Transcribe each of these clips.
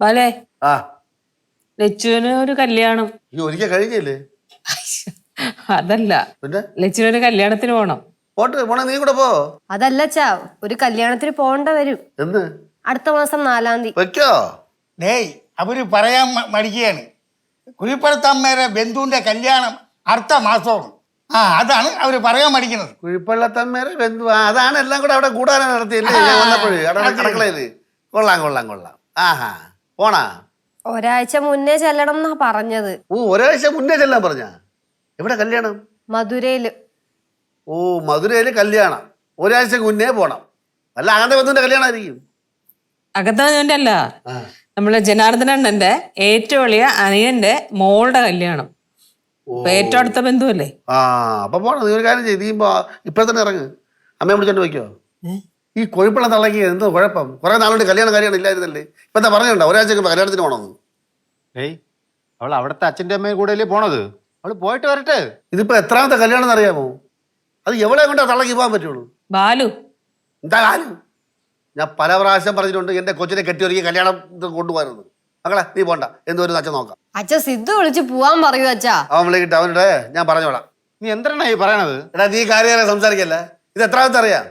ബാലേ ആ ലച്ചുവിന് ഒരു കല്യാണം. ഈ ഒരിക്കൽ കഴിഞ്ഞില്ലേ? അതല്ല, പിന്നെ ലച്ചുവിന് കല്യാണത്തിന് പോണം. പോട്ടെ, പോണേ നീ കൂടെ പോ. അതല്ല ചാ, ഒരു കല്യാണത്തിന് പോകേണ്ട വരും. എന്ന് അടുത്ത മാസം 4-ാം തീയതി. വെക്കോ? ഡേയ്, അവര് പറയാൻ മടിക്കുകയാണ്. കുഴിപ്പുറത്തമ്മേരെ ബന്ധുവിന്റെ കല്യാണം അടുത്ത മാസമാണ്. അതാണ് അവര് പറയാൻ മടിക്കുന്നത്. കുഴിപ്പള്ളത്തമ്മേരെ ബന്ധു, അതാണ് എല്ലാം കൂടെ അവിടെ കൂടാതെ നടത്തിയല്ലേ വന്നപ്പോഴേ അടുക്കളയില്. കൊള്ളാം കൊള്ളാം കൊള്ളാം. ആഹാ, പോണാ? ഒരാഴ്ച മുന്നേ ചെല്ലണം എന്നാ പറഞ്ഞത്. ഓ, ഒരാഴ്ച മുന്നേ ചെല്ലാൻ പറഞ്ഞ? എവിടെ കല്യാണം? മധുരയില്. ഓ, മധുരയില് കല്യാണം. ഒരാഴ്ച മുന്നേ പോണം. അല്ല, അങ്ങനത്തെ ബന്ധുവിന്റെ കല്യാണം ആയിരിക്കും. അകത്തവന്റെ അല്ല, നമ്മളെ ജനാർദ്ദനണ്ണന്റെ ഏറ്റവും വലിയ അനിയന്റെ മോളുടെ കല്യാണം. ഏറ്റവും അടുത്ത ബന്ധുവല്ലേ. ആ, അപ്പൊ പോണം. നീ ഒരു കാര്യം ചെയ്ത് ഇപ്പൊ തന്നെ ഇറങ്ങ്. അമ്മയെ വിളിച്ചോണ്ട് വയ്ക്കോ. ഈ കൊഴുപ്പുള്ള തള്ളക്ക് എന്തോ കുഴപ്പം? കുറെ നാളുകൊണ്ട് കല്യാണം കാര്യമാണ് ഇല്ലായിരുന്നല്ലേ? ഇപ്പൊ എന്താ പറഞ്ഞോ ഒരാഴ്ച കല്യാണത്തിന് പോണമെന്ന്? ഏയ്, അവൾ അവിടുത്തെ അച്ഛൻ്റെ അമ്മയും കൂടെ അല്ലേ പോണത്. അവള് പോയിട്ട് വരട്ടെ. ഇതിപ്പോ എത്രാമത്തെ കല്യാണം എന്നറിയാമോ? അത് എവിടെ കൊണ്ടാ തള്ളക്ക് പോകാൻ പറ്റുള്ളൂ? ബാലു എന്താ കാലം? ഞാൻ പല പ്രാവശ്യം പറഞ്ഞിട്ടുണ്ട് എന്റെ കൊച്ചിനെ കെട്ടിയൊരുക്കി കല്യാണം കൊണ്ടുപോകരുത്. മകളെ നീ പോണ്ട, എന്തോരും അച്ഛൻ നോക്കാം. അച്ഛ സിദ്ധു വിളിച്ച് പോവാൻ പറയൂ അച്ഛാ. അവൻ വിളിക്കട്ടെ, അവനോട് ഞാൻ പറഞ്ഞോളാം. നീ എന്താണ് ഈ പറയണത്? എടാ, നീ കാര്യം സംസാരിക്കല്ലേ. ഇത് എത്രാമത്തെ അറിയാം?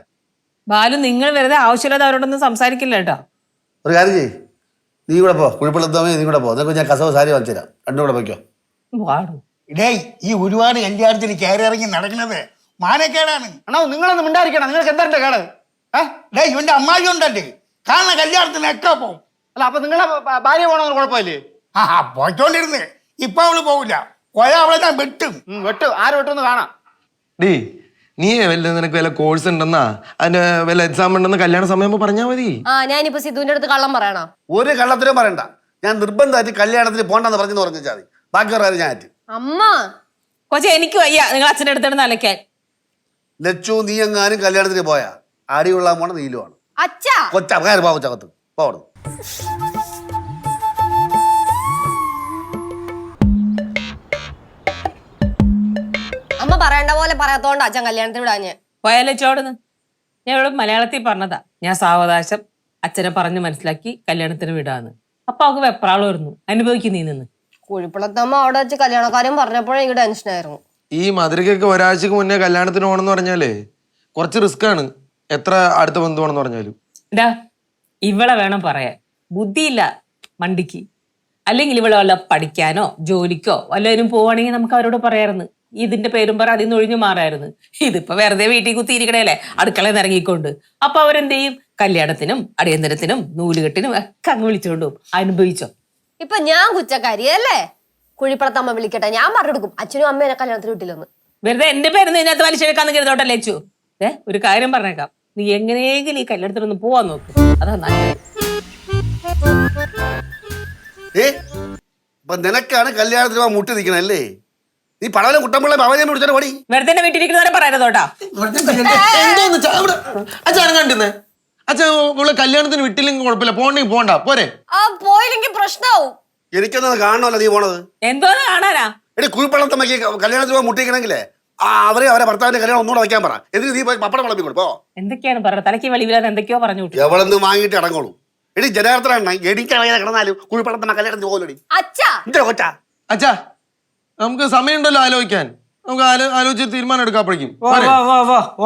ബാലു, നിങ്ങൾ വെറുതെ ആവശ്യമില്ലാതെ അവരോടൊന്നും സംസാരിക്കില്ല കേട്ടോ. ഒരു കാര്യം ചെയ്യ്, നീ കൂടെ പോ. കുഴിപ്പള്ളത്തമ്മ നീ കൂടെ പോ. നിനക്ക് ഞാൻ കസവ് സാരി വാങ്ങിച്ചു തരാം. രണ്ടും കൂടെ വയ്ക്കോ. ഡേയ്, ഈ ഒരുപാട് കല്യാണത്തിന് കയറി ഇറങ്ങി നടക്കുന്നത് മാനക്കേടാണ്. അണ്ണാ, നിങ്ങളൊന്നും മിണ്ടായിരിക്കണം. നിങ്ങൾക്ക് എന്താ കേട്? ഡേയ്, ഇവന്റെ അമ്മായി ഉണ്ടല്ലേ, കാണുന്ന കല്യാണത്തിനൊക്കെ പോവും. അല്ല, അപ്പൊ നിങ്ങളെ ഭാര്യ പോകണമെന്ന് കുഴപ്പമില്ലേ? പോയിക്കൊണ്ടിരുന്ന് ഇപ്പൊ അവള് പോവില്ല. പോയാ അവളെ ഞാൻ വെട്ടും. വെട്ടു, ആര് വെട്ടൊന്ന് കാണാം. ഡീ, നീ നിനക്ക് വല്ല കോഴ്സ് ഉണ്ടെന്നാ അതിന്റെ വല്ല എക്സാം ഉണ്ടെന്ന് കല്യാണ സമയം പറഞ്ഞാ മതി. ഞാനിപ്പോ സിദ്ധുവിന്റെ അടുത്ത് കള്ളം പറയണോ? ഒരു കള്ളത്തിനും പറയണ്ട. ഞാൻ നിർബന്ധമായിട്ട് കല്യാണത്തിന് പോണ്ടെന്ന് പറഞ്ഞു പറഞ്ഞാൽ മതി. ബാക്കി പറയാൻ ഞാൻ ആറ്റ്. അമ്മ കൊച്ചെ, എനിക്ക് വയ്യ നിങ്ങൾ അച്ഛൻ്റെ അടുത്തിടുന്ന് അലക്കാൻ. ലച്ചു, നീ എങ്ങാനും കല്യാണത്തിന് പോയാ അടിയുള്ള പോണ നീലുമാണ്. അച്ഛാ, കൊച്ചാറ് കൊച്ചകത്ത് പോകണം. അമ്മ പറയണ്ട പോലെ പറയാത്തോണ്ട് അച്ഛൻ കല്യാണത്തിന് വിടാഞ്ഞ്. പോയാലോടന്ന് ഞാൻ ഇവിടെ മലയാളത്തിൽ പറഞ്ഞതാ. ഞാൻ സാവകാശം അച്ഛനെ പറഞ്ഞ് മനസ്സിലാക്കി കല്യാണത്തിന് വിടാന്ന്. അപ്പൊ അവക്ക് വെപ്രാളം വരുന്നു. അനുഭവിക്കും നീ നിന്ന്. കുഴിപ്പുളത്തമ്മ അവിടെ വെച്ച് കല്യാണക്കാരും പറഞ്ഞപ്പോഴേ എനിക്ക് ടെൻഷനായിരുന്നു. ഈ മധുരക്കൊക്കെ ഒരാഴ്ചക്ക് മുന്നേ കല്യാണത്തിന് പോകണമെന്ന് പറഞ്ഞാലേ കുറച്ച് റിസ്ക് ആണ്. എത്ര അടുത്ത ബന്ധുവാണെന്ന് പറഞ്ഞാലും. ഇടാ, ഇവളെ വേണം പറയാൻ. ബുദ്ധിയില്ല മണ്ടിക്ക്. അല്ലെങ്കിൽ ഇവളെ വല്ല പഠിക്കാനോ ജോലിക്കോ വല്ലവരും പോവാണെങ്കിൽ നമുക്ക് അവരോട് പറയായിരുന്നു. ഇതിന്റെ പേരും പറ അതിൽ നിന്ന് ഒഴിഞ്ഞു മാറായിരുന്നു. ഇതിപ്പോ വെറുതെ വീട്ടിൽ കുത്തിയിരിക്കണേല്ലേ അടുക്കളയിൽ നിന്ന് ഇറങ്ങിക്കൊണ്ട്. അപ്പൊ അവരെന്ത് ചെയ്യും? കല്യാണത്തിനും അടിയന്തരത്തിനും നൂലുകെട്ടിനും ഒക്കെ അങ്ങ് വിളിച്ചോണ്ടു. അനുഭവിച്ചോ? ഇപ്പൊ ഞാൻ കുറ്റക്കാരിയല്ലേ? കുഴിപ്പുളത്തമ്മ വിളിക്കട്ടെ, ഞാൻ പറഞ്ഞു കൊടുക്കും അച്ഛനും അമ്മേനെ കല്യാണത്തിന് വിട്ടില്ലെന്ന്. വെറുതെ എന്റെ പേര് ഇതിനകത്ത് വലിച്ചെടുക്കാന്ന് കരുതോട്ടല്ലേ അച്ചു. ഒരു കാര്യം പറഞ്ഞേക്കാം, നീ എങ്ങനെയെങ്കിലും ഈ കല്യാണത്തിനൊന്ന് പോവാൻ നോക്കും. അതാ നല്ലത്. നിനക്കാണ് കല്യാണത്തിന് പോകാൻ മുട്ടി നിൽക്കണല്ലേ? നീ പടവലെ കുട്ടമ്പിള്ള ഭവനെ വിളിച്ചോണ്ട് പടി. വെറുതെ എന്നെ വീട്ടിലിരിക്കുന്നവരെ പറയരുതോട്ടാ. അച്ഛൻ കണ്ടുന്നേ. അച്ഛൻ ഇവിടെ കല്യാണത്തിന് വിട്ടില്ലെങ്കിൽ കുഴപ്പമില്ല, പോകണ്ടെങ്കിൽ പോണ്ട പോരെ. പോയില്ലെങ്കിൽ പ്രശ്നമാവും. എനിക്കൊന്നത് കാണണമല്ലോ നീ പോണത്. എന്തോന്ന് കാണാനാ? എടി, കുഴിപ്പള്ളത്തമ്മക്ക് കല്യാണത്തിന് പോകാൻ മുട്ടിക്കണമെങ്കിലേ അവരെ ഭർത്താവിന്റെ കല്യാണം ഒന്നുകൂടെ വയ്ക്കാൻ പറ. എന്നിട്ട് നീ പോയി പപ്പടം വിളമ്പിക്കോളൂ. പോ. എന്തൊക്കെയാണ് പറഞ്ഞത്? തലയ്ക്ക് വെളിവില്ലാതെ എന്തൊക്കെയോ പറഞ്ഞു വിട്ടു. എവളെന്ന് വാങ്ങിയിട്ട് ഇറങ്ങോളൂ. എടി, ജനാർദ്ദന എനിക്കറിയാതെ കിടന്നാലും കുഴിപ്പള്ളത്തമ്മ കല്യാണത്തിന് പോകലടി. എന്റെ കൊച്ചാ. അച്ഛാ, നമുക്ക് സമയമുണ്ടല്ലോ ആലോചിക്കാൻ. നമുക്ക് ആലോചിച്ച് തീരുമാനം എടുക്കാപ്പോഴേക്കും.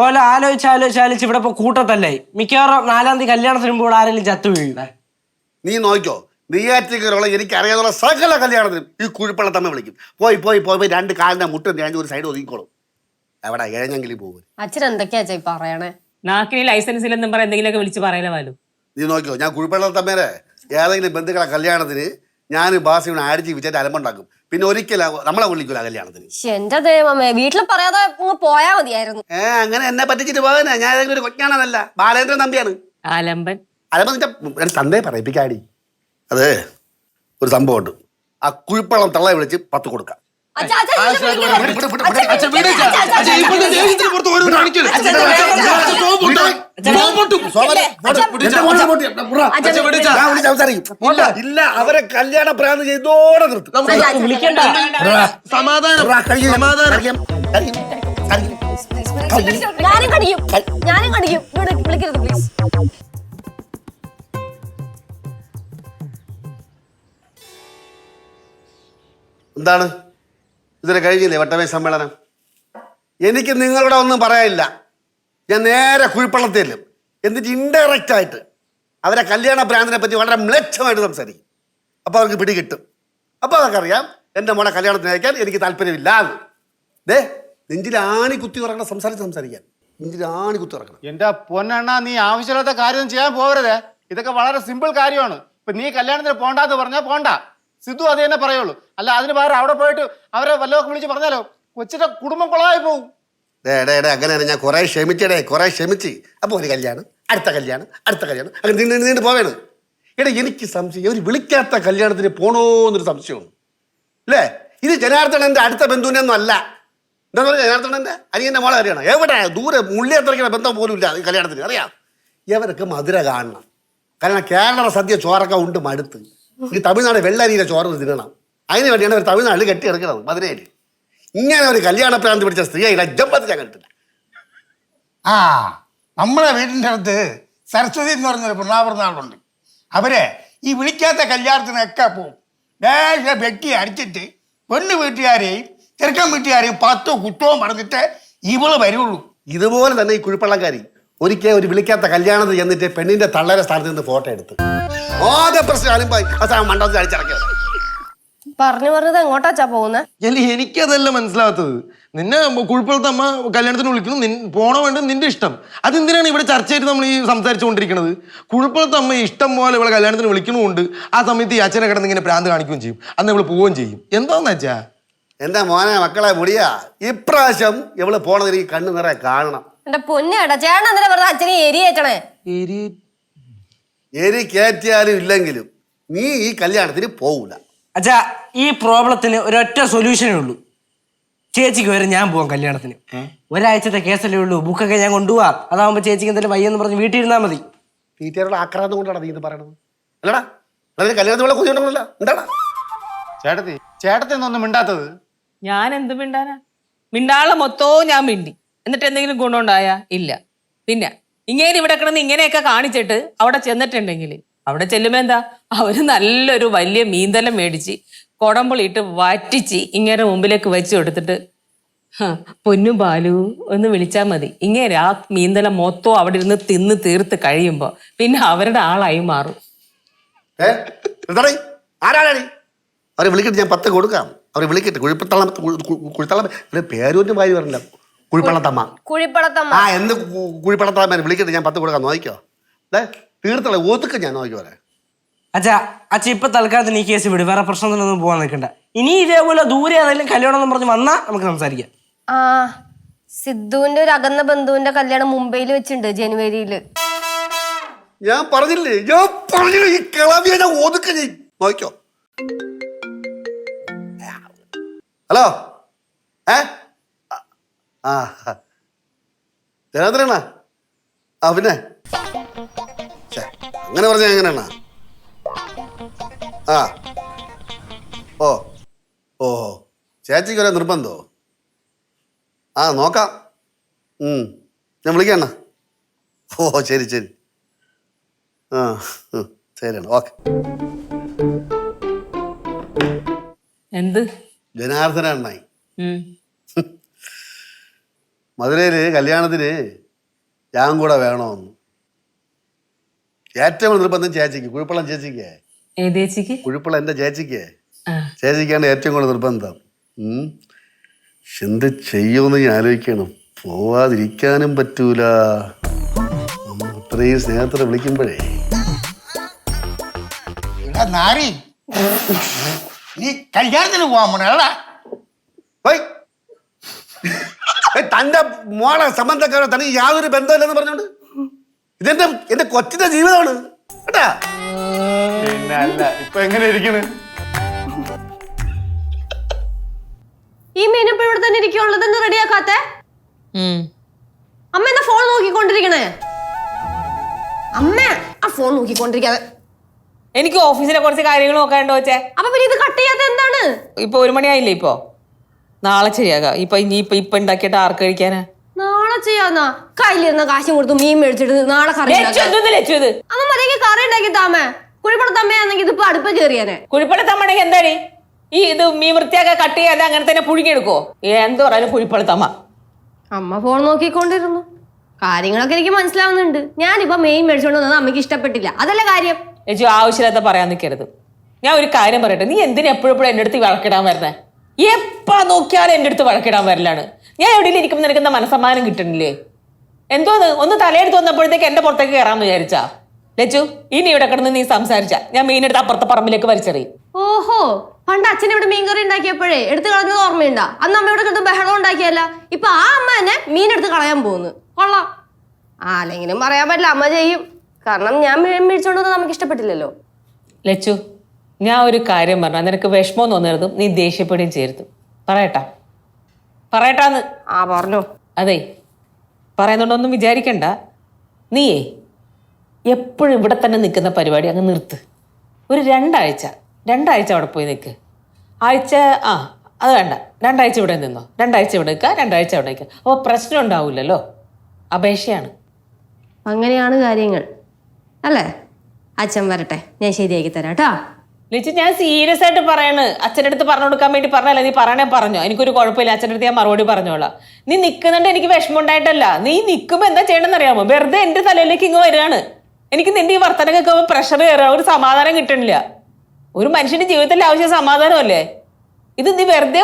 ഓല ആലോചിച്ച് ഇവിടെ ഇപ്പൊ കൂട്ടത്തല്ലേ. മിക്കവാറും 4-ാം തീയതി കല്യാണത്തിന് മുമ്പ് ആരെങ്കിലും ചത്തു വീഴുന്നേ. നീ നോക്കിക്കോ. നെയ്യാറ്റിക്കരോളം എനിക്ക് അറിയാതുള്ള സകല കല്യാണത്തിനും ഈ കുഴിപ്പള്ളത്തമ്മ വിളിക്കും. പോയി പോയി പോയി 2 കാലിന്റെ മുട്ടും ഞാൻ ഒരു സൈഡ് ഒതുക്കിക്കോളും. എവിടെ ഇഴഞ്ഞെങ്കിലും പോകും. അച്ഛൻ എന്തൊക്കെയാ പറയണേ? നാക്കിന് ലൈസൻസ് ഇല്ലെന്നും പറ എന്തെങ്കിലുമൊക്കെ വിളിച്ച് പറയല വാലു. നീ നോക്കിക്കോ. ഞാൻ കുഴിപ്പള്ളത്തമ്മേരെ ഏതെങ്കിലും ബന്ധുക്കളെ കല്യാണത്തിന് ഞാൻ ബാസിനെ അടിച്ച് വിറ്റിട്ട് അലമ്പുണ്ടാക്കും. പിന്നെ ഒരിക്കലും നമ്മളെ വിളിക്കൂല കല്യാണത്തിന്. എന്റെ ദൈവമേ, വീട്ടിൽ പറയാതെ പോയാ മതിയായിരുന്നു. അങ്ങനെ എന്നെ പറ്റിച്ചിട്ട് പോകാനാ? ഞാൻ ഏതെങ്കിലും ഒരു കൊച്ചാണെന്നല്ല, ബാലേന്ദ്രൻ തമ്പിയാണ്. ആലമ്പൻ അലമ്പൻ നിന്റെ തന്തയെ പറയിപ്പിക്കാടി. അതെ, ഒരു സംഭവം ഉണ്ട്. ആ കുഴിപ്പള്ളം തള്ളയെ വിളിച്ച് 10 കൊടുക്കാം. ഇല്ല, അവരെ കല്യാണ പ്രാന്ത് ചെയ്തോടെ നിർത്തും. സമാധാനം. ഞാനും കടിക്കും. വിളിക്കരുത് പ്ലീസ്. എന്താണ് ഇതിന് കഴിഞ്ഞില്ലേ വട്ടമേ സമ്മേളനം? എനിക്ക് നിങ്ങളുടെ ഒന്നും പറയാനില്ല. ഞാൻ നേരെ കുഴിപ്പള്ളത്തേലും എന്നിട്ട് ഇൻഡയറക്റ്റ് ആയിട്ട് അവരെ കല്യാണ ഭ്രാന്തിനെ പറ്റി വളരെ മ്ലേച്ഛമായിട്ട് സംസാരിക്കും. അപ്പോൾ അവർക്ക് പിടി കിട്ടും. അപ്പോൾ അവർക്കറിയാം എൻ്റെ മോളെ കല്യാണത്തിന് അയക്കാൻ എനിക്ക് താല്പര്യമില്ല എന്ന്. ദേ നെഞ്ചിൽ ആണി കുത്തി ഉറക്കണം സംസാരിക്കാൻ. നെഞ്ചിൽ ആണി കുത്തി ഉറക്കണം. എന്റെ പൊന്നെണ്ണ, നീ ആവശ്യമില്ലാത്ത കാര്യം ചെയ്യാൻ പോകരുതേ. ഇതൊക്കെ വളരെ സിമ്പിൾ കാര്യമാണ്. ഇപ്പൊ നീ കല്യാണത്തിന് പോണ്ടാന്ന് പറഞ്ഞാൽ പോണ്ട. സിദ്ധു അത് തന്നെ പറയുള്ളൂ. അല്ല അതിന് പകരം അവിടെ പോയിട്ട് അവരെ വല്ലതൊക്കെ വിളിച്ച് പറഞ്ഞാലോ കൊച്ചിന്റെ കുടുംബം കുളമായി പോകും. അങ്ങനെയാണ്. ഞാൻ കുറെ ക്ഷമിച്ച് അപ്പോൾ ഒരു കല്യാണം അടുത്ത കല്യാണം അങ്ങനെ നീണ്ടു പോവേണ്. എനിക്ക് സംശയം, ഒരു വിളിക്കാത്ത കല്യാണത്തിന് പോണോന്നൊരു സംശയമാണ് അല്ലേ? ഇത് ജനാർദ്ദനന്റെ അടുത്ത ബന്ധുവിനെ ഒന്നും അല്ല. എന്താ പറയുക, ജനാർദ്ദനന്റെ അനിയന്റെ മോളെ കാര്യമാണ്. എവിടെ ദൂരെ മുള്ളിയത്രയ്ക്കുന്ന ബന്ധം പോലും ഇല്ല ഈ കല്യാണത്തിന്. അറിയാം, ഇവർക്ക് മധുര കാണണം. കാരണം കേരള സദ്യ ചോറൊക്കെ ഉണ്ട് മടുത്ത്. ഈ തമിഴ്നാട് വെള്ളരിയിലെ ചോറ് തിന്നണം. അതിന് വേണ്ടിയാണ് അവർ തമിഴ്നാട്ടിൽ കെട്ടിയെടുക്കുന്നത് മധുരയിൽ. ഇങ്ങനെ ഒരു കല്യാണ പ്രാന്തി പിടിച്ച സ്ത്രീയെ ജമ്പത്ത് ഞാൻ കണ്ടിട്ടില്ല. ആ നമ്മളെ വീടിൻ്റെ അടുത്ത് സരസ്വതി എന്ന് പറഞ്ഞൊരു പിറന്നാളുണ്ട്. അവരെ ഈ വിളിക്കാത്ത കല്യാണത്തിനൊക്കെ പോവും. വെട്ടി അടിച്ചിട്ട് പെണ്ണ് വീട്ടുകാരെയും ചെറുക്കൻ വീട്ടുകാരെയും 10 കുറ്റവും പറഞ്ഞിട്ട് ഇവള് വരുള്ളൂ. ഇതുപോലെ തന്നെ ഈ കുഴിപ്പള്ളക്കാരി ഒരിക്കൽ ഒരു വിളിക്കാത്ത കല്യാണത്തിൽ ചെന്നിട്ട് പെണ്ണിന്റെ തള്ളരെ സ്ഥാനത്ത് നിന്ന് ഫോട്ടോ എടുത്ത് ആദ്യ പ്രശ്നം മണ്ഡലത്തിൽ അടിച്ചിറക്കിയത്. പറഞ്ഞത് എങ്ങോട്ടാച്ചാ പോകുന്നത്? അല്ല എനിക്കതല്ല മനസ്സിലാവാത്തത്. നിന്നെ കുഴപ്പമില്ലാത്ത അമ്മ കല്യാണത്തിന് വിളിക്കുന്നു, പോണോ വേണ്ടത് നിന്റെ ഇഷ്ടം. അതെന്തിനാണ് ഇവിടെ ചർച്ചയായിട്ട് നമ്മൾ ഈ സംസാരിച്ചുകൊണ്ടിരിക്കുന്നത്? കുഴപ്പമില്ലാത്ത അമ്മ ഇഷ്ടം പോലെ ഇവിടെ കല്യാണത്തിന് വിളിക്കണമുണ്ട്. ആ സമയത്ത് ഈ അച്ഛനെ കിടന്ന് ഇങ്ങനെ പ്രാന്ത് കാണിക്കുകയും ചെയ്യും. അന്ന് ഇവള് പോവുകയും ചെയ്യും. എന്താന്ന് വെച്ചാ എന്റെ മോനെ മക്കളെ മുടിയാ, ഇപ്രാവശ്യം ഇവള് പോണത് എനിക്ക് കണ്ണു നിറയെ കാണണം. എന്റെ പൊന്നേട്ടാ, ചേട്ടൻ എന്തിനാ വെറുതെ അച്ഛനെ എരിയേറ്റണേ? എരി കയറ്റിയാലും ഇല്ലെങ്കിലും നീ ഈ കല്യാണത്തിന് പോവൂല. അച്ഛാ, ഈ പ്രോബ്ലത്തിന് ഒരൊറ്റ സൊല്യൂഷനേ ഉള്ളൂ. ചേച്ചിക്ക് വരെ ഞാൻ പോവാം കല്യാണത്തിന്. ഒരാഴ്ചത്തെ കേസല്ലേ ഉള്ളൂ. ബുക്കൊക്കെ ഞാൻ കൊണ്ടുപോവാം. അതാവുമ്പോ ചേച്ചിക്ക് എന്തെങ്കിലും വയ്യെന്ന് പറഞ്ഞ് വീട്ടിൽ ഇരുന്നാൽ മതി. ടീച്ചറുടെ ആക്രാന്തം കൊണ്ടാണ് നീ ഇത് പറയണത് അല്ലടാ? കല്യാണത്തിനുള്ള കൊതിയുണ്ടല്ല എന്താടാ? ചേട്ടത്തി ഒന്നും മിണ്ടാത്തത്? ഞാൻ എന്ത് മിണ്ടാനാ? മിണ്ടാനുള്ള മൊത്തവും ഞാൻ മിണ്ടി. എന്നിട്ട് എന്തെങ്കിലും ഗുണമുണ്ടായ ഇല്ല. പിന്നെ ഇങ്ങനെ ഇവിടെ കിടന്ന് ഇങ്ങനെയൊക്കെ കാണിച്ചിട്ട് അവിടെ ചെന്നിട്ടുണ്ടെങ്കിൽ അവിടെ ചെല്ലുമ്പോ എന്താ, അവര് നല്ലൊരു വലിയ മീന്തലം മേടിച്ച് കൊടമ്പുളിയിട്ട് വറ്റിച്ച് ഇങ്ങനെ മുമ്പിലേക്ക് വെച്ച് കൊടുത്തിട്ട് പൊന്നും ബാലു ഒന്ന് വിളിച്ചാൽ മതി. ഇങ്ങനെ ആ മീന്തലം മൊത്തം അവിടെ ഇരുന്ന് തിന്ന് തീർത്ത് കഴിയുമ്പോ പിന്നെ അവരുടെ ആളായി മാറും. ആരാണി അവരെ വിളിക്കട്ടെ, ഞാൻ 10 കൊടുക്കാം. അവരെ വിളിക്കട്ടെ. കുഴിപ്പള്ളം പേരൂരിന്റെ ഭാര്യ പറഞ്ഞില്ല, കുഴിപ്പള്ളത്തമ്മ. ആ എന്ത് കുഴിപ്പള്ളത്തമ്മ വിളിക്കട്ടെ, ഞാൻ 10 കൊടുക്കാം. നോക്കിക്കോ, തീർത്തുള്ള ഒതുക്കം ഞാൻ നോക്കി പറയാം. അച്ഛ ഇപ്പൊ തൽക്കാലത്തിന് ഈ കേസ് വിട്. വേറെ പ്രശ്നത്തിനൊന്നും പോകാൻ നിൽക്കണ്ട. ഇനി ഇതേപോലെ ദൂരെ ഏതെങ്കിലും കല്യാണം എന്ന് പറഞ്ഞ് വന്നാ നമുക്ക് സംസാരിക്കാം. ആ സിദ്ധുവിന്റെ ഒരു അകന്ന ബന്ധുവിന്റെ കല്യാണം മുംബൈയിൽ വെച്ചിട്ടുണ്ട് ജനുവരിയില്. ഞാൻ പറഞ്ഞില്ലേ ഈ കിളവിയെ ഞാൻ ഒതുക്കം നോക്കിക്കോ. ഹലോ, ജനാർദ്ദനണ്ണ. പിന്നെ അങ്ങനെ പറഞ്ഞ എങ്ങനെയാണ? ഓ ചേച്ചിക്ക് ഒരേ നിർബന്ധോ? നോക്കാം. ഞാൻ വിളിക്കണ്ണ. ശരി ശരി ശരിയാണ്. ഓക്കെ. എന്ത് ജനാർദ്ദന അണ്ണായി മധുരയില് കല്യാണത്തിന് ഞാൻ കൂടെ വേണമെന്ന് ഏറ്റവും നിർബന്ധം ചേച്ചിക്ക്, കുഴിപ്പള്ളം ചേച്ചിക്ക്. ഏതേച്ചിക്ക്? കുഴിപ്പള്ളം എന്റെ ചേച്ചിക്ക്. ചേച്ചിക്കാണ് ഏറ്റവും കൂടുതൽ നിർബന്ധം. എന്ത് ചെയ്യുമെന്ന് ഞാൻ ആലോചിക്കണം. പോവാതിരിക്കാനും പറ്റൂല. ഇത്രയും സ്നേഹത്തോടെ വിളിക്കുമ്പോഴേ. നാരി നീ കല്യാണത്തിന് പോവാൻ പോണേടാ. തന്റെ മോളെ സംബന്ധക്കാരെ തനിക്ക് യാതൊരു ബന്ധമില്ലെന്ന് പറഞ്ഞോണ്ട് ഇതെന്റെ എന്റെ കൊച്ചിന്റെ ജീവിതമാണ് കേട്ടാ. പിന്നെ അല്ല, ഇപ്പൊ എങ്ങനെ ഇരിക്കണ്? ഈ മീനപ്പ ഇവിടെ തന്നെ ഇരിക്കുള്ളത് റെഡിയാക്കാത്തെ? അമ്മ എന്താ ഫോൺ നോക്കിക്കൊണ്ടിരിക്കണേ? അമ്മ ആ ഫോൺ നോക്കിക്കൊണ്ടിരിക്കാതെ. എനിക്ക് ഓഫീസിലെ കുറച്ച് കാര്യങ്ങൾ നോക്കാണ്ടോ വെച്ചേ. അപ്പൊ പിന്നെ ഇത് കട്ട് ചെയ്യാത്ത എന്താണ്? ഇപ്പൊ 1 മണിയായില്ലേ? ഇപ്പൊ നാളെ ശരിയാകാം. ഇപ്പൊ ഉണ്ടാക്കിയിട്ട് ആർക്ക് കഴിക്കാനാ? നാളെ ചെയ്യാന്നാ? കയ്യിലിരുന്ന കാശും കൊടുത്ത് മീൻ മേടിച്ചിട്ട് നാളെ കറി അമ്മ മതിയെങ്കിൽ കറി ഉണ്ടാക്കി താമേ. കുഴിപ്പള്ളത്തമ്മയാണെങ്കിൽ ഇതിപ്പോ അടുപ്പ കയറിയാനെ. കുഴിപ്പള്ളത്തമ്മണെങ്കിൽ എന്താടി ഈ ഇത് മീൻ വൃത്തിയാക്കാൻ കട്ട് ചെയ്യാതെ അങ്ങനെ തന്നെ പുഴുങ്ങിയെടുക്കോ? എന്ത് പറയാനും കുഴിപ്പളുത്തമ്മ. അമ്മ ഫോൺ നോക്കിക്കൊണ്ടിരുന്നു. കാര്യങ്ങളൊക്കെ എനിക്ക് മനസ്സിലാവുന്നുണ്ട്. ഞാനിപ്പോ മെയിൻ മേടിച്ചോണ്ട് വന്നത് അമ്മയ്ക്ക് ഇഷ്ടപ്പെട്ടില്ല, അതല്ല കാര്യം. ചേച്ചി ആവശ്യമില്ലാത്ത പറയാൻ നിൽക്കരുത്. ഞാൻ ഒരു കാര്യം പറയട്ടെ, നീ എന്തിനാ എപ്പോഴും എൻ്റെ അടുത്ത് വഴക്കിടാൻ വരണേ? എപ്പാ നോക്കിയാലും എൻ്റെ അടുത്ത് വഴക്കിടാൻ വരലാണ്. ഞാൻ എവിടെയും ഇരിക്കുമ്പോൾ നിനക്ക് എന്താ മനസ്സമാനം കിട്ടണില്ലേ? എന്തോന്ന് ഒന്ന് തലയെടുത്ത് വന്നപ്പോഴത്തേക്ക് എന്റെ പുറത്തേക്ക് കയറാന്ന് വിചാരിച്ചാ? ലച്ചു, ഇനി ഇവിടെ കിടന്ന് നീ സംസാരിച്ച ഞാൻ മീനെടുത്ത് അപ്പുറത്തെ പറമ്പിലേക്ക് വലിച്ചെറിയും. ഓഹോ, പണ്ട് അച്ഛൻ ഇവിടെ മീൻകറി ഉണ്ടാക്കിയപ്പോഴേ എടുത്ത് കളഞ്ഞത് ഓർമ്മയുണ്ടാ? അന്ന് അമ്മ ഇവിടെ കിടന്ന് ബഹളം ഉണ്ടാക്കിയല്ല. ഇപ്പൊ ആ അമ്മ തന്നെ മീനെടുത്ത് കളയാൻ പോകുന്നു. കൊള്ളാം. അല്ലെങ്കിലും പറയാൻ പറ്റില്ല, അമ്മ ചെയ്യും. കാരണം ഞാൻ മേടിച്ചോണ്ടത് നമുക്ക് ഇഷ്ടപ്പെട്ടില്ലല്ലോ. ലച്ചു, ഞാൻ ഒരു കാര്യം പറഞ്ഞ നിനക്ക് വിഷമം തോന്നരുതും നീ ദേഷ്യപ്പെടുകയും ചെയ്യരുത്. പറയട്ടാന്ന്. പറഞ്ഞോ. അതെ, പറയുന്നുണ്ടൊന്നും വിചാരിക്കണ്ട. നീയേ എപ്പോഴും ഇവിടെ തന്നെ നിൽക്കുന്ന പരിപാടി അങ്ങ് നിർത്ത്. ഒരു രണ്ടാഴ്ച അവിടെ പോയി നിൽക്ക്. അത് വേണ്ട, 2 ആഴ്ച ഇവിടെ നിന്നോ. 2 ആഴ്ച ഇവിടെ നിൽക്കുക, 2 ആഴ്ച അവിടെ നിൽക്കുക. അപ്പോൾ പ്രശ്നം ഉണ്ടാവില്ലല്ലോ. അപേക്ഷയാണ്. അങ്ങനെയാണ് കാര്യങ്ങൾ അല്ലേ? അച്ഛൻ വരട്ടെ, ഞാൻ ശരിയാക്കി തരാം കേട്ടോ. ലിച്ചു, ഞാൻ സീരിയസ് ആയിട്ട് പറയാണ്. അച്ഛൻ്റെ അടുത്ത് പറഞ്ഞു കൊടുക്കാൻ വേണ്ടി പറഞ്ഞല്ല. നീ പറയണേ പറഞ്ഞോ, എനിക്കൊരു കുഴപ്പമില്ല. അച്ഛൻ്റെ അടുത്ത് ഞാൻ മറുപടി പറഞ്ഞോളാം. നീ നിൽക്കുന്നുണ്ട് എനിക്ക് വിഷമം ഉണ്ടായിട്ടല്ല. നീ നിൽക്കുമ്പോൾ എന്താ ചെയ്യണമെന്ന് അറിയാമോ? വെറുതെ എൻ്റെ തലയിലേക്ക് ഇങ്ങ് വരികയാണ്. എനിക്ക് നിന്റെ ഈ വർത്തനം കേൾക്കുമ്പോൾ പ്രഷർ കയറുക, ഒരു സമാധാനം കിട്ടണില്ല. ഒരു മനുഷ്യന്റെ ജീവിതത്തിൽ ആവശ്യം സമാധാനമല്ലേ? ഇത് നീ വെറുതെ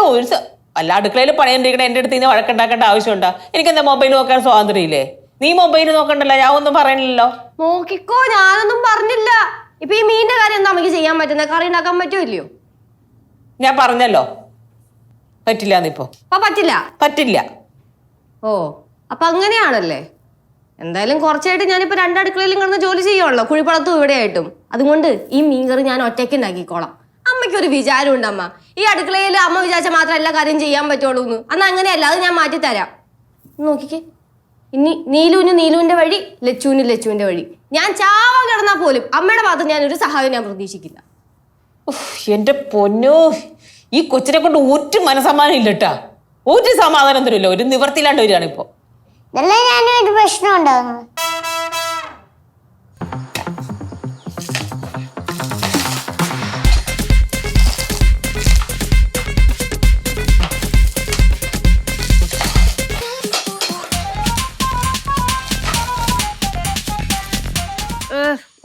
അല്ല അടുക്കളയിൽ പണിയുണ്ടിരിക്കണേ എൻ്റെ അടുത്ത് ഇന്ന് വഴക്കുണ്ടാക്കേണ്ട ആവശ്യമുണ്ടോ? എനിക്കെന്താ മൊബൈൽ നോക്കാൻ സ്വാതന്ത്ര്യം ഇല്ലേ? നീ മൊബൈൽ നോക്കണ്ടല്ലോ, ഞാൻ ഒന്നും പറയണില്ലല്ലോ. നോക്കിക്കോ, ഞാനൊന്നും പറഞ്ഞില്ല. ഇപ്പൊ ഈ മീനിന്റെ കാര്യം എന്താ നമുക്ക് ചെയ്യാൻ പറ്റുന്നത്? കറി ഉണ്ടാക്കാൻ പറ്റുമല്ലയോ? ഞാൻ പറഞ്ഞല്ലോ പറ്റില്ല. പറ്റില്ല. ഓ, അപ്പൊ അങ്ങനെയാണല്ലേ? എന്തായാലും കുറച്ചായിട്ട് ഞാനിപ്പോ 2 അടുക്കളയിലും കിടന്ന് ജോലി ചെയ്യുമല്ലോ, കുഴിപ്പളത്തും ഇവിടെ ആയിട്ടും. അതുകൊണ്ട് ഈ മീൻകറി ഞാൻ ഒറ്റയ്ക്ക് ഉണ്ടാക്കിക്കോളാം. അമ്മയ്ക്കൊരു വിചാരമുണ്ട്, അമ്മ ഈ അടുക്കളയിൽ അമ്മ വിചാരിച്ചാൽ മാത്രം എല്ലാ കാര്യം ചെയ്യാൻ പറ്റുള്ളൂ എന്ന്. അന്ന് അങ്ങനെയല്ല, അത് ഞാൻ മാറ്റിത്തരാം. നോക്കിക്കേ, ഇനി നീലുവിന്റെ വഴി, ലച്ചുവിന്റെ വഴി. ഞാൻ ചാവാൻ കിടന്നാൽ പോലും അമ്മയുടെ ഭാഗത്ത് ഞാൻ ഒരു സഹായം ഞാൻ പ്രതീക്ഷിക്കില്ല. എന്റെ പൊന്നോ, ഈ കൊച്ചിനെ കൊണ്ട് ഒരു മനസമാനം ഇല്ലട്ടാ. ഒരു സമാധാനം തരില്ല. ഒരു നിവർത്തിയില്ലാണ്ട് വരികയാണ് ഇപ്പൊ. ഞാനൊരു പ്രശ്നം ഉണ്ടാകുന്നത്.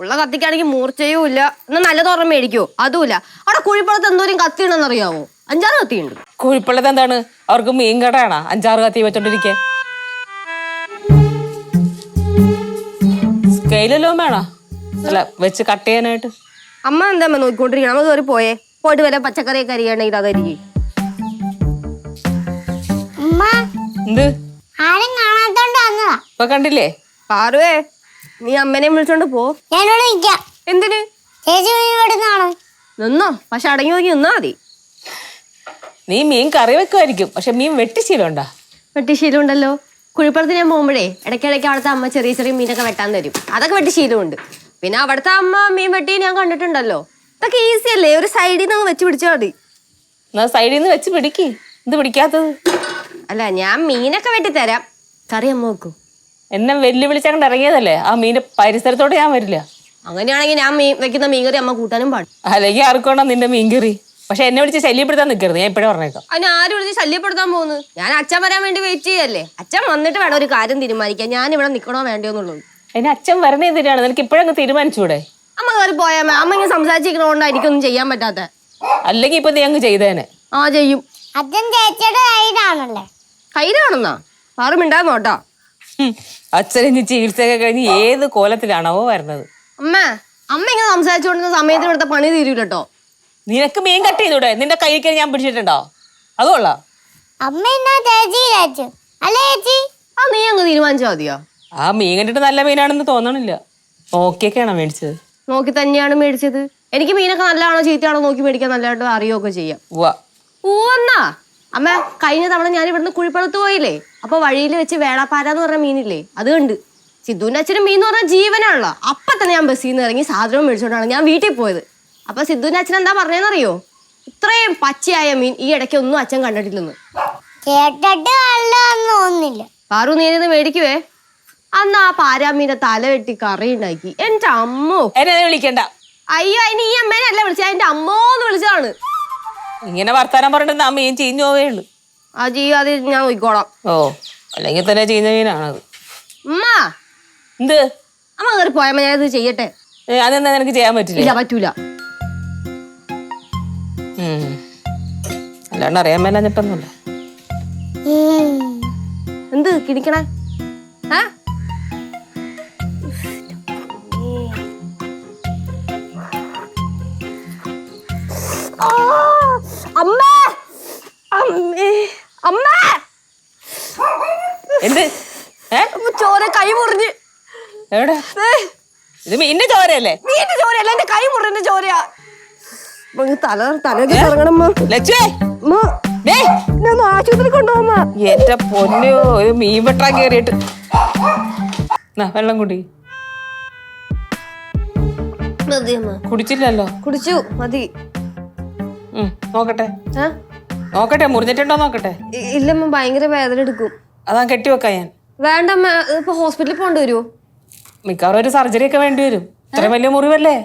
ഉള്ള കത്തിക്കാണെങ്കിൽ മൂർച്ചയും ഇല്ല. എന്നാൽ നല്ല ഓർമ്മ മേടിക്കോ? അതുമില്ല. അവിടെ കുഴിപ്പുറത്ത് എന്തോരം കത്തി ഉണ്ടെന്ന് അറിയാവോ? 5-6 കത്തിയുണ്ട്. കുഴിപ്പുള്ളത് എന്താണ്? അവർക്ക് മീൻ കടയാണോ 5-6 കത്തി വെച്ചോണ്ടിരിക്കെ? സ്കെയിലല്ലോ വേണോ അല്ല വെച്ച് കട്ട് ചെയ്യാനായിട്ട്? അമ്മ എന്താ നോക്കിക്കൊണ്ടിരിക്കണം? അമ്മ കയറി പോയിട്ട് വല്ല പച്ചക്കറിയൊക്കെ അരിയണെങ്കിൽ അതായിരിക്കും. എന്ത് ആരും കാണാത്തോണ്ട് വന്നതാ. ഇപ്പൊ കണ്ടില്ലേ? പാറുവേ, നീ അമ്മനെ വിളിച്ചോണ്ട് പോ. ഞാനിവിടെ നിൽക്കാം. എന്തിന്? ചേച്ചി ഇവിടുന്നാണോ? നിന്നോ, പക്ഷെ അടങ്ങി നോക്കി നിന്നാ മതി. നീ മീൻ കറി വെക്കുമായിരിക്കും, പക്ഷെ മീൻ വെട്ടിശീലമുണ്ടാ? വെട്ടിശീലം ഉണ്ടല്ലോ. കുഴിപ്പുറത്ത് ഞാൻ പോകുമ്പോഴേ ഇടയ്ക്കിടയ്ക്ക് അവിടുത്തെ അമ്മ ചെറിയ ചെറിയ മീനൊക്കെ വെട്ടാൻ തരും. അതൊക്കെ വെട്ടിശീലമുണ്ട്. പിന്നെ അവിടുത്തെ അമ്മ മീൻ വെട്ടി ഞാൻ കണ്ടിട്ടുണ്ടല്ലോ. ഇതൊക്കെ ഈസി അല്ലേ? ഒരു സൈഡിൽ നിന്ന് വെച്ച് പിടിച്ചാൽ മതി. എന്നാ സൈഡിൽ നിന്ന് വെച്ച് പിടിക്ക്. ഇത് പിടിക്കാത്തത്? അല്ല, ഞാൻ മീനൊക്കെ വെട്ടിത്തരാം, കറി അമ്മ വെക്കും. എന്നെ വെല്ലുവിളിച്ചങ്ങോട്ട് ഇറങ്ങിയതല്ലേ? ആ മീന്റെ പരിസരത്തോടെ ഞാൻ വരില്ല. അങ്ങനെയാണെങ്കിൽ ഞാൻ വെക്കുന്ന മീൻകറി അമ്മ കൂട്ടാനും പാടും. അല്ലെങ്കിൽ ആർക്കും വേണം നിന്റെ മീൻകറി. പക്ഷെ എന്നെ വിളിച്ച് ശല്യപ്പെടുത്താൻ നിൽക്കരുത്, ഞാൻ ഇപ്പഴേ പറഞ്ഞേക്കാം. അതിന് ആരും വിളിച്ച് ശല്യപ്പെടുത്താൻ പോകുന്നു? ഞാൻ അച്ഛൻ വരാൻ വേണ്ടി വെയിറ്റ് ചെയ്യല്ലേ. അച്ഛൻ വന്നിട്ട് വേണം ഒരു കാര്യം തീരുമാനിക്കാൻ, ഞാൻ ഇവിടെ നിൽക്കണോ വേണ്ടയോ എന്നുള്ളത്. അതിന് അച്ഛൻ വരണേ എന്തിനാണ്? നിനക്ക് ഇപ്പോഴങ്ങ് തീരുമാനിച്ചൂടെ? അമ്മ കയറി പോയാ അമ്മ ഇങ്ങനെ സംസാരിച്ചിരിക്കണോണ്ടായിരിക്കും ഒന്നും ചെയ്യാൻ പറ്റാത്ത. അല്ലെങ്കിൽ ഇപ്പൊ നീ അങ്ങ് ചെയ്തേനെ. ചെയ്യും. അച്ഛൻ ചേച്ചിയുടെ കയ്യിലാണല്ലേ? കയ്യിലാണെന്നാ? ആറും മിണ്ടാന്നോട്ടോ. അച്ഛനെ ചികിത്സയൊക്കെ കഴിഞ്ഞ് ഏത് കോലത്തിലാണോ വരുന്നത്? അമ്മ ഇങ്ങനെ സംസാരിച്ചുകൊണ്ടിരുന്ന സമയത്തിന് ഇവിടുത്തെ പണി തീരൂലട്ടോ. നിനക്ക് മീൻ കട്ട് ചെയ്തൂടെ? നിന്റെ കയ്യിൽ ഞാൻ പിടിച്ചിട്ടുണ്ടോ? അതുകൊള്ള അമ്മ എന്നാ ചേച്ചി അല്ലേ ചേച്ചി? നീ അങ്ങ് തീരുമാനിച്ചാ മതിയോ? ആ മീൻ കണ്ടിട്ട് നല്ല മീനാണെന്ന് തോന്നണില്ല. നോക്കിയൊക്കെയാണോ മേടിച്ചത്? നോക്കി തന്നെയാണ് മേടിച്ചത്. എനിക്ക് മീനൊക്കെ നല്ലതാണോ ചീത്തയാണോ നോക്കി മേടിക്കാൻ നല്ലതായിട്ട് അറിയുകയൊക്കെ ചെയ്യാം. എന്നാ അമ്മ കഴിഞ്ഞ തവണ ഞാൻ ഇവിടുന്ന് കുഴിപ്പുറത്ത് പോയില്ലേ, അപ്പൊ വഴിയിൽ വെച്ച് വേളാപ്പാരാന്ന് പറഞ്ഞ മീനില്ലേ, അത് കണ്ട്. സിദ്ധുവിന്റെ അച്ഛനും മീൻ എന്ന് പറഞ്ഞാൽ ജീവനാണല്ലോ. അപ്പൊ തന്നെ ഞാൻ ബസ്സിൽ നിന്ന് ഇറങ്ങി സാധനവും മേടിച്ചോണ്ടാണ് ഞാൻ വീട്ടിൽ പോയത്. അപ്പൊ സിദ്ധുവിന്റെ അച്ഛൻ എന്താ പറഞ്ഞതെന്നറിയോ? ഇത്രയും പച്ചയായ മീൻ ഈ ഇടയ്ക്ക് ഒന്നും അച്ഛൻ കണ്ടിട്ടില്ലെന്ന്. കേട്ടിട്ട് തോന്നുന്നില്ല. പാറു, നീ ഇത് മേടിക്കുവേ. അന്ന് ആ പാരാമീന്റെ തല വെട്ടി കറി ഉണ്ടാക്കി. എന്റെ അമ്മോ, എന്നെ വിളിക്കണ്ട. അയ്യോ, അതിന് ഈ അമ്മേനെ അല്ല വിളിച്ചത്, എന്റെ അമ്മോന്ന് വിളിച്ചതാണ്. ഇങ്ങനെ വർത്താനം പറഞ്ഞിട്ട് ആ മീൻ ചീഞ്ഞു പോവേ ഉള്ളു. ആ അത് ഞാൻ നോക്കിക്കോളാം. ഓ, അല്ലെങ്കിൽ തന്നെ ചീഞ്ഞ മീനാണത്. ഉമ്മ എന്ത്? അമ്മ കയറി പോയമ്മ ഞാൻ ഇത് ചെയ്യട്ടെ. അതെന്താ നിനക്ക് ചെയ്യാൻ പറ്റില്ല? ഇല്ല പറ്റൂല. അല്ലാണ്ട് അറിയാൻ മേലാഞ്ഞിട്ടൊന്നുമില്ല. എന്ത് കിണിക്കണേ? അമ്മേ അമ്മേ അമ്മേ എന്ത്? ചോര കൈ മുറിഞ്ഞ്. എവിടെ? ഇത് മീനിന്റെ ചോരയല്ലേ? മീന്റെ ചോരയല്ല, എന്റെ കൈ മുറിഞ്ഞ ചോരയാ. തലയൊക്കെ ഇറങ്ങണം. ലച്ചുവേ, ആശുപത്രി കൊണ്ടുപോകുമ്പ എന്റെ പൊന്നോ, ഒരു മീൻ വെട്ടാൻ കേറിയിട്ട്. വെള്ളം കുടി. കുടിച്ചില്ലല്ലോ. കുടിച്ചു മതി. നോക്കട്ടെ നോക്കട്ടെ, മുറിഞ്ഞിട്ടുണ്ടോ നോക്കട്ടെ. ഇല്ലമ്മ, ഭയങ്കര വേദന എടുക്കും. അതാ കെട്ടിവെക്കാം ഞാൻ. വേണ്ടമ്മ, ഇപ്പൊ ഹോസ്പിറ്റലിൽ പോകേണ്ടി വരുമോ? മിക്കവാറും ഒരു സർജറി ഒക്കെ വേണ്ടി വരും. ഇത്ര വലിയ മുറിവല്ലേ.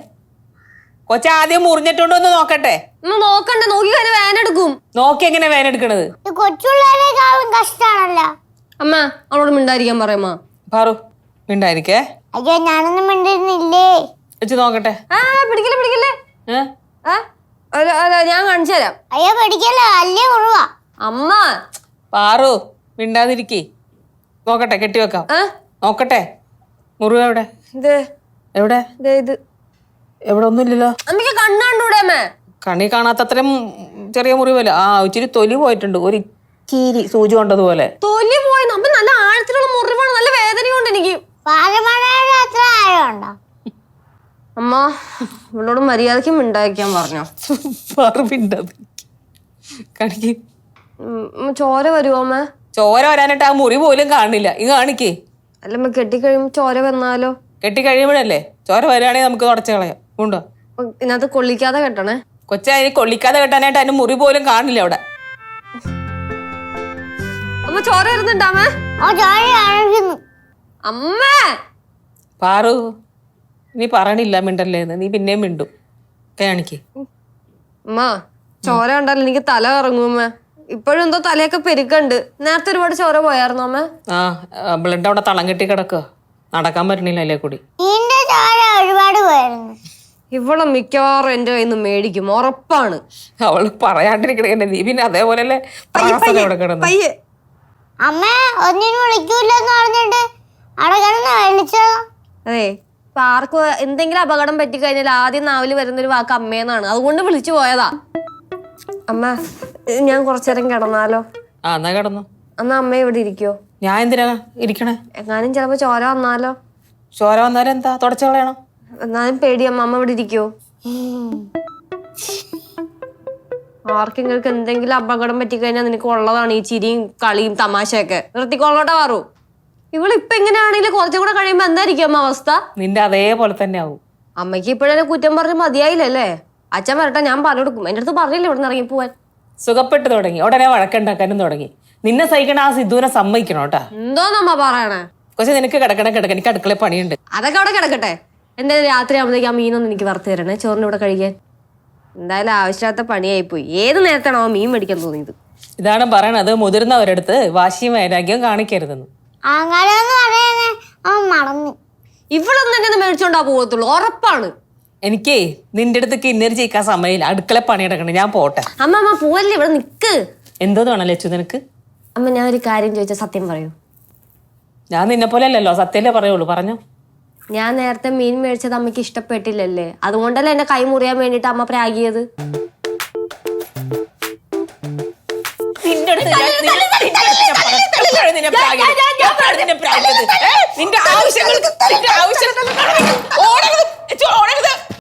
കൊച്ചാദ്യം മുറിഞ്ഞിട്ടുണ്ടോ എന്ന് നോക്കട്ടെ. നോക്കണ്ട, നോക്കി കഴിഞ്ഞാൽ വേദന എടുക്കും. നോക്കി എങ്ങനെ വേദന എടുക്കണത്? കൊച്ചുള്ളവരെക്കാളും കഷ്ടാണല്ലോ. അമ്മ അവളോട് മിണ്ടായിരിക്കാൻ പറയമ്മ. പാറു മിണ്ടായിരിക്കേ. അയ്യോ ഞാനൊന്നും മിണ്ടിരുന്നില്ലേ. വെച്ച് നോക്കട്ടെ. പിടിക്കല്ലേ പിടിക്കല്ലേ. ഞാൻ കാണിച്ചു തരാം. അയ്യോ പിടിക്കല്ലോ, അല്ലേ മുറിവാ. അമ്മ പാറു മിണ്ടാതിരിക്കേ. നോക്കട്ടെ, കെട്ടിവെക്കാം. നോക്കട്ടെ. മുറിവ് എവിടെ? എവിടെ? ഇത് എവിടെ? ഒന്നുമില്ലല്ലോ. അമ്മക്ക് കണ്ണാണ്ടൂടെ അമ്മേ? കണ്ണി കാണാത്തത്രയും ചെറിയ മുറിവല്ല. ഇച്ചിരി തൊലി പോയിട്ടുണ്ട്, ഒരു ഇച്ചിരി സൂചി കൊണ്ടതുപോലെ. തൊലി പോയി? നമ്മ നല്ല ആഴത്തിലുള്ള മുറിവാണ്, നല്ല വേദനയുണ്ട് എനിക്ക്. അത്ര ആഴമുണ്ടോ? അമ്മ ഇവളോട് മര്യാദക്ക് മിണ്ടായിരിക്കാൻ പറഞ്ഞോ. പാറു മിണ്ടാതി കാണിക്ക്. ചോര വരുമോ അമ്മ? ചോര വരാനായിട്ട് ആ മുറി പോലും കാണില്ല. ഇത് കാണിക്കേ. അല്ലമ്മ കെട്ടിക്കഴിയുമ്പോ ചോര വന്നാലോ? കെട്ടി കഴിയുമ്പോഴല്ലേ ചോര വരികയാണെങ്കിൽ നമുക്ക് തുടച്ചു കളയാം. ഉണ്ടോ? ഇതിനകത്ത് കൊള്ളിക്കാതെ കെട്ടണേ. കൊച്ചതിന് കൊള്ളിക്കാതെ കെട്ടാനായിട്ട് അതിന് മുറി പോലും കാണില്ല അവിടെ. അമ്മ ചോര വരുന്നുണ്ടാമേ? അമ്മേ പാറു നീ പറയണില്ല മിണ്ടല്ലേന്ന്. നീ പിന്നെയും മിണ്ടും. കാണിക്ക്. അമ്മ ചോര കണ്ടാലും എനിക്ക് തല കറങ്ങുമ്മ. ഇപ്പോഴും എന്തോ തലയൊക്കെ പെരുക്കുണ്ട്. നേരത്തെ ഒരുപാട് ചോര പോയായിരുന്നു അമ്മ. ബ്ലഡ് അവിടെ തളം കെട്ടി കിടക്കുക. നടക്കാൻ പറ്റണില്ല അല്ലേ കൂടി. ഒരുപാട് പോയായിരുന്നു. ഇവളെ മിക്കവാറും എന്റെ കയ്യിൽ നിന്ന് മേടിക്കും, ഉറപ്പാണ്. അവള് പറയാണ്ടിരിക്കണേ. നീ പിന്നെ അതേപോലെയല്ലേ അവിടെ കിടന്നു. അമ്മ ഒന്നിനും വിളിക്കൂലെന്ന് പറഞ്ഞിട്ട് അവിടെ കിടന്ന് വിളിച്ചോ. അതെ, ഇപ്പൊ ആർക്കും എന്തെങ്കിലും അപകടം പറ്റിക്കഴിഞ്ഞാൽ ആദ്യം നാവില് വരുന്നൊരു വാക്ക് അമ്മേന്നാണ്. അതുകൊണ്ട് വിളിച്ചു പോയതാ. അമ്മ ഞാൻ കുറച്ചേരം കിടന്നാലോ? എന്നാ കിടന്നു. എന്നാ അമ്മ ഇവിടെ ഇരിക്കോ? ഞാൻ എന്തിനാ ഇരിക്കണേ? എങ്ങാനും ചിലപ്പോ ചോര വന്നാലോ? ചോര വന്നാലും എന്താ, തുടച്ചു കളയണം. എന്നാലും പേടിയമ്മ, അമ്മ ഇവിടെ ഇരിക്കോ? ആർക്കെങ്കിലും എന്തെങ്കിലും അപകടം പറ്റിക്കഴിഞ്ഞാൽ നിനക്ക് ഉള്ളതാണ് ഈ ചിരിയും കളിയും തമാശയൊക്കെ. നിർത്തിക്കൊള്ളോട്ടെ പാറു. ഇവളിപ്പൊ എങ്ങനെയാണെങ്കിലും കുറച്ചും കൂടെ കഴിയുമ്പോ എന്തായിരിക്കും അമ്മ അവസ്ഥ? നിന്റെ അതേപോലെ തന്നെ ആവും. അമ്മയ്ക്ക് ഇപ്പോഴെ കുറ്റം പറഞ്ഞ് മതിയായില്ലല്ലേ? അച്ഛൻ വരട്ടെ, ഞാൻ പറഞ്ഞു കൊടുക്കും. എന്റെ അടുത്ത് പറഞ്ഞില്ല ഇവിടെ നിന്ന് ഇറങ്ങി പോവാൻ. സുഖപ്പെട്ട് തുടങ്ങി, ഉടനെ വഴക്കുണ്ടാക്കാനും തുടങ്ങി. നിന്നെ സഹിക്കണ ആ സിദ്ധുവിനെ സമ്മതിക്കണം കേട്ടാ. എന്തോന്നമ്മ പറയണേ? പക്ഷെ നിനക്ക് കിടക്കണം. എനിക്ക് അടുക്കള പണിയുണ്ട്. അതൊക്കെ അവിടെ കിടക്കട്ടെ. എന്തായാലും രാത്രി ആകുമ്പോഴേക്ക് ആ മീനൊന്നും എനിക്ക് വറുത്ത് തരണേ, ചോറിന് ഇവിടെ കഴിക്കാൻ. എന്തായാലും ആവശ്യമില്ലാത്ത പണിയായി പോയി. ഏത് നേരത്താണോ ആ മീൻ മേടിക്കാൻ തോന്നിയത്? ഇതാണ് പറയണത്, മുതിർന്നവരടുത്ത് വാശിയും വൈരാഗ്യവും കാണിക്കരുതെന്ന്. അങ്ങനെയൊന്നും പറയാനേ അവൻ മറന്നു. ഇവളൊന്നും എന്നെ മേടിച്ചോണ്ടാ പോകത്തുള്ളൂ, ഉറപ്പാണ്. എനിക്കേ നിന്റെ അടുത്ത് കിന്നരി ചെയ്യിക്കാൻ സമയമില്ല. അടുക്കള പണിയെടുക്കണം. ഞാൻ പോട്ടെ. അമ്മ പോവല്ലേ, ഇവിടെ നിക്ക്. എന്തോന്ന് വേണം ലച്ചു നിനക്ക്? അമ്മ ഞാൻ ഒരു കാര്യം ചോദിച്ചാൽ സത്യം പറയൂ? ഞാൻ നിന്നെ പോലെ അല്ലല്ലോ, സത്യമല്ലേ പറയുള്ളൂ. പറഞ്ഞോ. ഞാൻ നേരത്തെ മീൻ മേടിച്ചത് അമ്മയ്ക്ക് ഇഷ്ടപ്പെട്ടില്ലല്ലേ? അതുകൊണ്ടല്ലേ എന്റെ കൈ മുറിയാൻ വേണ്ടിട്ട് അമ്മ പ്രാഗിയത്. നിന്റെ ആവശ്യങ്ങൾ